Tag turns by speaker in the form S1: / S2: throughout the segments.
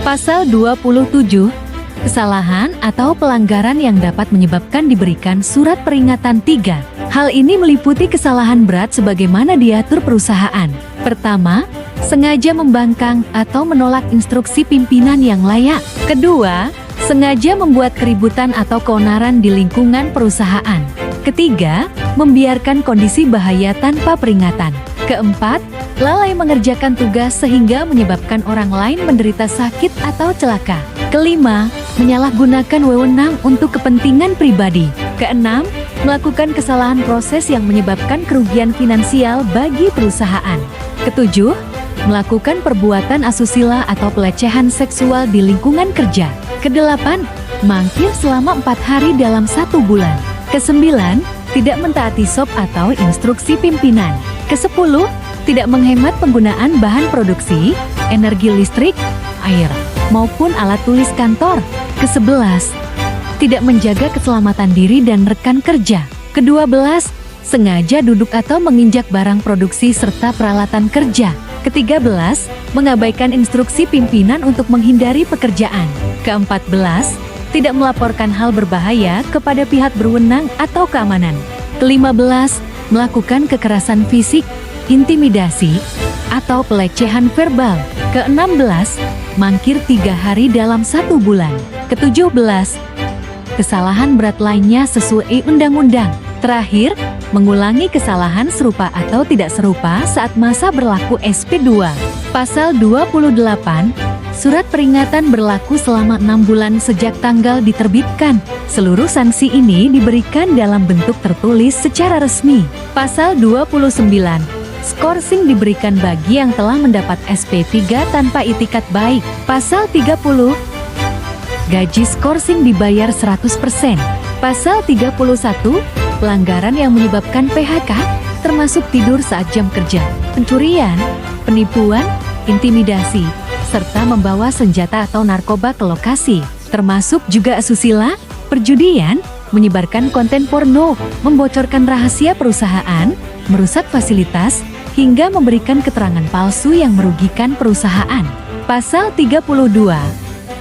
S1: Pasal 27, kesalahan atau pelanggaran yang dapat menyebabkan diberikan surat peringatan 3. Hal ini meliputi kesalahan berat sebagaimana diatur perusahaan. Pertama, sengaja membangkang atau menolak instruksi pimpinan yang layak. Kedua, sengaja membuat keributan atau keonaran di lingkungan perusahaan. Ketiga, membiarkan kondisi bahaya tanpa peringatan. Keempat, lalai mengerjakan tugas sehingga menyebabkan orang lain menderita sakit atau celaka. Kelima, menyalahgunakan wewenang untuk kepentingan pribadi. Keenam, melakukan kesalahan proses yang menyebabkan kerugian finansial bagi perusahaan. Ketujuh, melakukan perbuatan asusila atau pelecehan seksual di lingkungan kerja. Kedelapan, mangkir selama 4 hari dalam 1 bulan. Kesembilan, tidak mentaati SOP atau instruksi pimpinan. Kesepuluh, tidak menghemat penggunaan bahan produksi, energi listrik, air, maupun alat tulis kantor. Kesebelas, tidak menjaga keselamatan diri dan rekan kerja. Kedua-belas, sengaja duduk atau menginjak barang produksi serta peralatan kerja. Ketiga-belas, mengabaikan instruksi pimpinan untuk menghindari pekerjaan. Keempat-belas, tidak melaporkan hal berbahaya kepada pihak berwenang atau keamanan. Kelima-belas, melakukan kekerasan fisik, intimidasi, atau pelecehan verbal. Keenam-belas, mangkir 3 hari dalam 1 bulan. Ketujuh-belas, kesalahan berat lainnya sesuai undang-undang. Terakhir, mengulangi kesalahan serupa atau tidak serupa saat masa berlaku SP2. Pasal 28, surat peringatan berlaku selama 6 bulan sejak tanggal diterbitkan. Seluruh sanksi ini diberikan dalam bentuk tertulis secara resmi. Pasal 29, skorsing diberikan bagi yang telah mendapat SP3 tanpa itikat baik. Pasal 30, gaji skorsing dibayar 100%. Pasal 31, pelanggaran yang menyebabkan PHK, termasuk tidur saat jam kerja, pencurian, penipuan, intimidasi, serta membawa senjata atau narkoba ke lokasi, termasuk juga asusila, perjudian, menyebarkan konten porno, membocorkan rahasia perusahaan, merusak fasilitas, hingga memberikan keterangan palsu yang merugikan perusahaan. Pasal 32,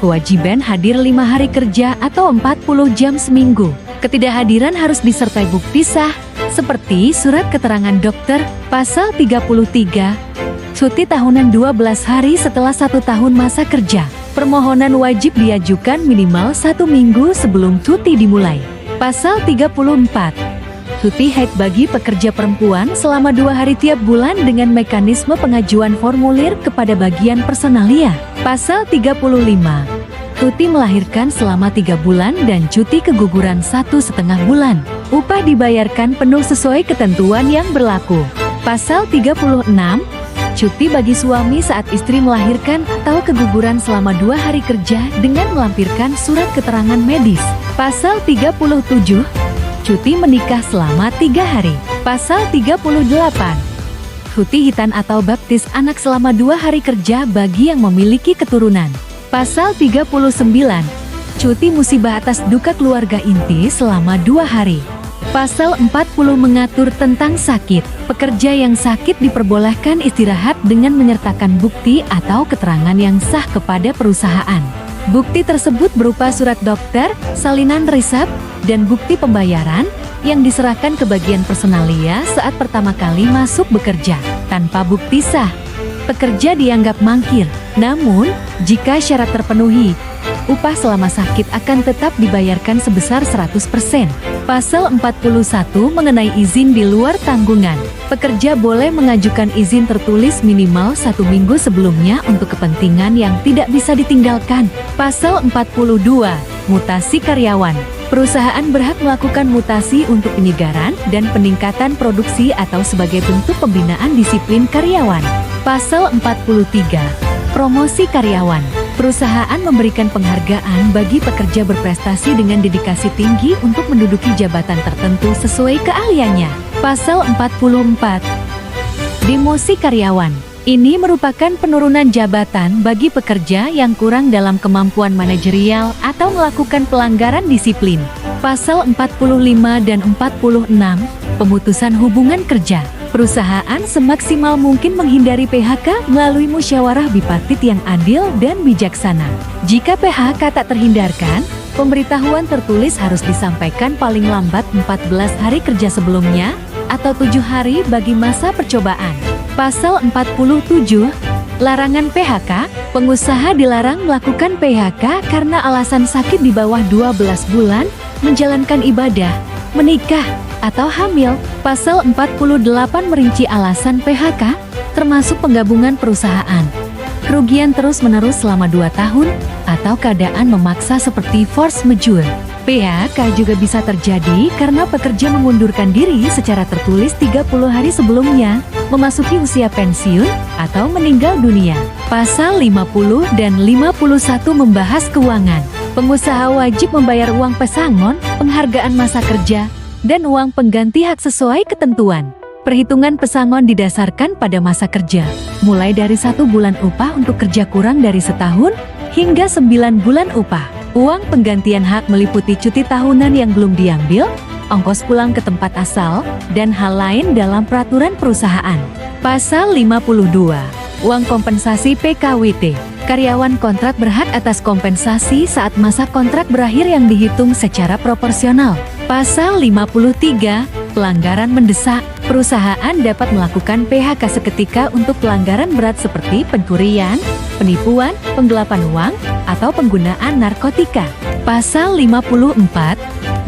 S1: kewajiban hadir 5 hari kerja atau 40 jam seminggu. Ketidakhadiran harus disertai bukti sah, seperti surat keterangan dokter. Pasal 33, cuti tahunan 12 hari setelah 1 tahun masa kerja. Permohonan wajib diajukan minimal 1 minggu sebelum cuti dimulai. Pasal 34, cuti haid bagi pekerja perempuan selama 2 hari tiap bulan dengan mekanisme pengajuan formulir kepada bagian personalia. Pasal 35, cuti melahirkan selama 3 bulan dan cuti keguguran 1,5 bulan. Upah dibayarkan penuh sesuai ketentuan yang berlaku. Pasal 36, cuti bagi suami saat istri melahirkan atau keguguran selama 2 hari kerja dengan melampirkan surat keterangan medis. Pasal 37, cuti menikah selama 3 hari. Pasal 38, cuti hitan atau baptis anak selama 2 hari kerja bagi yang memiliki keturunan. Pasal 39, cuti musibah atas duka keluarga inti selama 2 hari. Pasal 40 mengatur tentang sakit. Pekerja yang sakit diperbolehkan istirahat dengan menyertakan bukti atau keterangan yang sah kepada perusahaan. Bukti tersebut berupa surat dokter, salinan resep, dan bukti pembayaran yang diserahkan ke bagian personalia saat pertama kali masuk bekerja. Tanpa bukti sah, pekerja dianggap mangkir. Namun, jika syarat terpenuhi, upah selama sakit akan tetap dibayarkan sebesar 100%. Pasal 41 mengenai izin di luar tanggungan. Pekerja boleh mengajukan izin tertulis minimal 1 minggu sebelumnya untuk kepentingan yang tidak bisa ditinggalkan. Pasal 42, mutasi karyawan. Perusahaan berhak melakukan mutasi untuk penyegaran dan peningkatan produksi atau sebagai bentuk pembinaan disiplin karyawan. Pasal 43, promosi karyawan. Perusahaan memberikan penghargaan bagi pekerja berprestasi dengan dedikasi tinggi untuk menduduki jabatan tertentu sesuai keahliannya. Pasal 44, demosi karyawan. Ini merupakan penurunan jabatan bagi pekerja yang kurang dalam kemampuan manajerial atau melakukan pelanggaran disiplin. Pasal 45 dan 46, pemutusan hubungan kerja. Perusahaan semaksimal mungkin menghindari PHK melalui musyawarah bipartit yang adil dan bijaksana. Jika PHK tak terhindarkan, pemberitahuan tertulis harus disampaikan paling lambat 14 hari kerja sebelumnya atau 7 hari bagi masa percobaan. Pasal 47, larangan PHK, pengusaha dilarang melakukan PHK karena alasan sakit di bawah 12 bulan, menjalankan ibadah, menikah, atau hamil. Pasal 48 merinci alasan PHK, termasuk penggabungan perusahaan, kerugian terus-menerus selama 2 tahun, atau keadaan memaksa seperti force majeure. PHK juga bisa terjadi karena pekerja mengundurkan diri secara tertulis 30 hari sebelumnya, memasuki usia pensiun, atau meninggal dunia. Pasal 50 dan 51 membahas keuangan. Pengusaha wajib membayar uang pesangon, penghargaan masa kerja, dan uang pengganti hak sesuai ketentuan. Perhitungan pesangon didasarkan pada masa kerja, mulai dari 1 bulan upah untuk kerja kurang dari setahun, hingga 9 bulan upah. Uang penggantian hak meliputi cuti tahunan yang belum diambil, ongkos pulang ke tempat asal, dan hal lain dalam peraturan perusahaan. Pasal 52. Uang kompensasi PKWT. Karyawan kontrak berhak atas kompensasi saat masa kontrak berakhir yang dihitung secara proporsional. Pasal 53. Pelanggaran mendesak. Perusahaan dapat melakukan PHK seketika untuk pelanggaran berat seperti pencurian, penipuan, penggelapan uang, atau penggunaan narkotika. Pasal 54.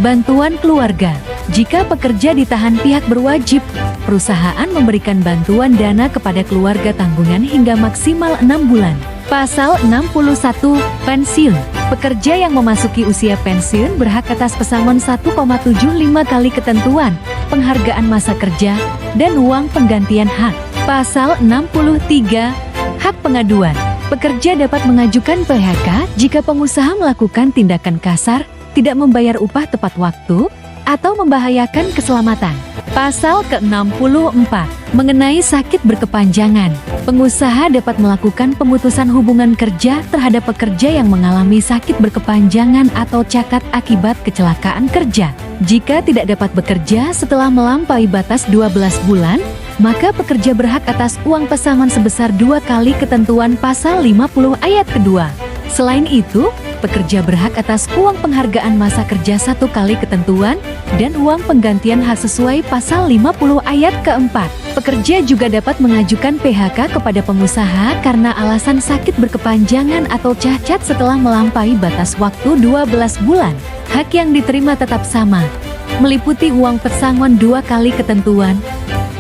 S1: Bantuan keluarga. Jika pekerja ditahan pihak berwajib, perusahaan memberikan bantuan dana kepada keluarga tanggungan hingga maksimal 6 bulan. Pasal 61. Pensiun. Pekerja yang memasuki usia pensiun berhak atas pesangon 1,75 kali ketentuan, penghargaan masa kerja, dan uang penggantian hak. Pasal 63. Hak pengaduan. Pekerja dapat mengajukan PHK jika pengusaha melakukan tindakan kasar, tidak membayar upah tepat waktu, atau membahayakan keselamatan. Pasal ke-64. Mengenai sakit berkepanjangan. Pengusaha dapat melakukan pemutusan hubungan kerja terhadap pekerja yang mengalami sakit berkepanjangan atau cacat akibat kecelakaan kerja. Jika tidak dapat bekerja setelah melampaui batas 12 bulan, maka pekerja berhak atas uang pesangon sebesar 2 kali ketentuan pasal 50 ayat kedua. Selain itu, pekerja berhak atas uang penghargaan masa kerja 1 kali ketentuan dan uang penggantian hak sesuai pasal 50 ayat keempat. Pekerja juga dapat mengajukan PHK kepada pengusaha karena alasan sakit berkepanjangan atau cacat setelah melampaui batas waktu 12 bulan. Hak yang diterima tetap sama, meliputi uang pesangon 2 kali ketentuan,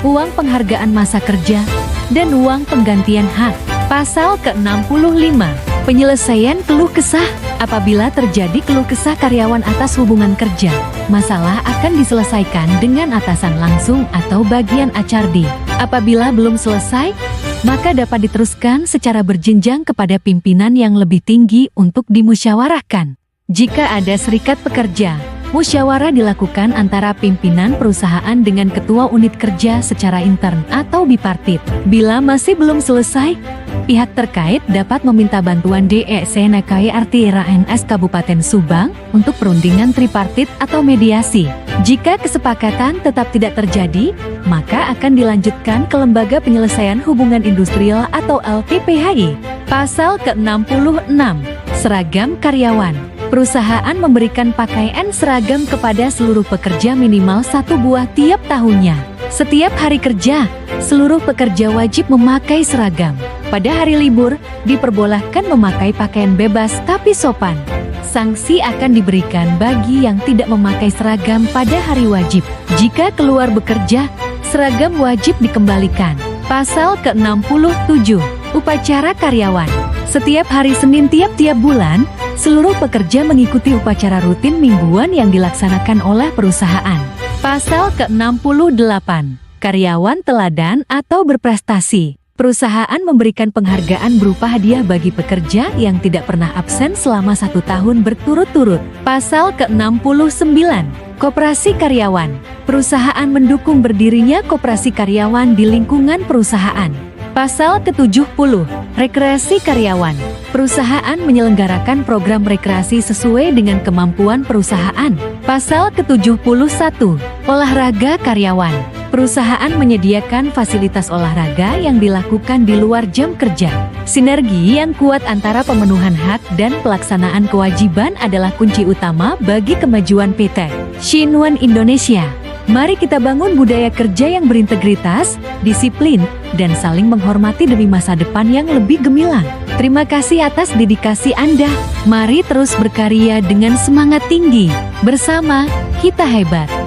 S1: uang penghargaan masa kerja, dan uang penggantian hak. Pasal ke-65. Penyelesaian keluh kesah. Apabila terjadi keluh kesah karyawan atas hubungan kerja, masalah akan diselesaikan dengan atasan langsung atau bagian HRD. Apabila belum selesai, maka dapat diteruskan secara berjenjang kepada pimpinan yang lebih tinggi untuk dimusyawarahkan. Jika ada serikat pekerja, musyawarah dilakukan antara pimpinan perusahaan dengan ketua unit kerja secara intern atau bipartit. Bila masih belum selesai, pihak terkait dapat meminta bantuan DEC NKRT-RANS Kabupaten Subang untuk perundingan tripartit atau mediasi. Jika kesepakatan tetap tidak terjadi, maka akan dilanjutkan ke Lembaga Penyelesaian Hubungan Industrial atau LPPHI. Pasal ke-66. Seragam karyawan. Perusahaan memberikan pakaian seragam kepada seluruh pekerja minimal 1 buah tiap tahunnya. Setiap hari kerja, seluruh pekerja wajib memakai seragam. Pada hari libur, diperbolehkan memakai pakaian bebas tapi sopan. Sanksi akan diberikan bagi yang tidak memakai seragam pada hari wajib. Jika keluar bekerja, seragam wajib dikembalikan. Pasal ke-67. Upacara karyawan. Setiap hari Senin tiap-tiap bulan, seluruh pekerja mengikuti upacara rutin mingguan yang dilaksanakan oleh perusahaan. Pasal ke-68. Karyawan teladan atau berprestasi. Perusahaan memberikan penghargaan berupa hadiah bagi pekerja yang tidak pernah absen selama 1 tahun berturut-turut. Pasal ke-69. Koperasi karyawan. Perusahaan mendukung berdirinya koperasi karyawan di lingkungan perusahaan. Pasal ke-70. Rekreasi karyawan. Perusahaan menyelenggarakan program rekreasi sesuai dengan kemampuan perusahaan. Pasal ke-71. Olahraga karyawan. Perusahaan menyediakan fasilitas olahraga yang dilakukan di luar jam kerja. Sinergi yang kuat antara pemenuhan hak dan pelaksanaan kewajiban adalah kunci utama bagi kemajuan PT Shinwan Indonesia. Mari kita bangun budaya kerja yang berintegritas, disiplin, dan saling menghormati demi masa depan yang lebih gemilang. Terima kasih atas dedikasi Anda. Mari terus berkarya dengan semangat tinggi. Bersama, kita hebat.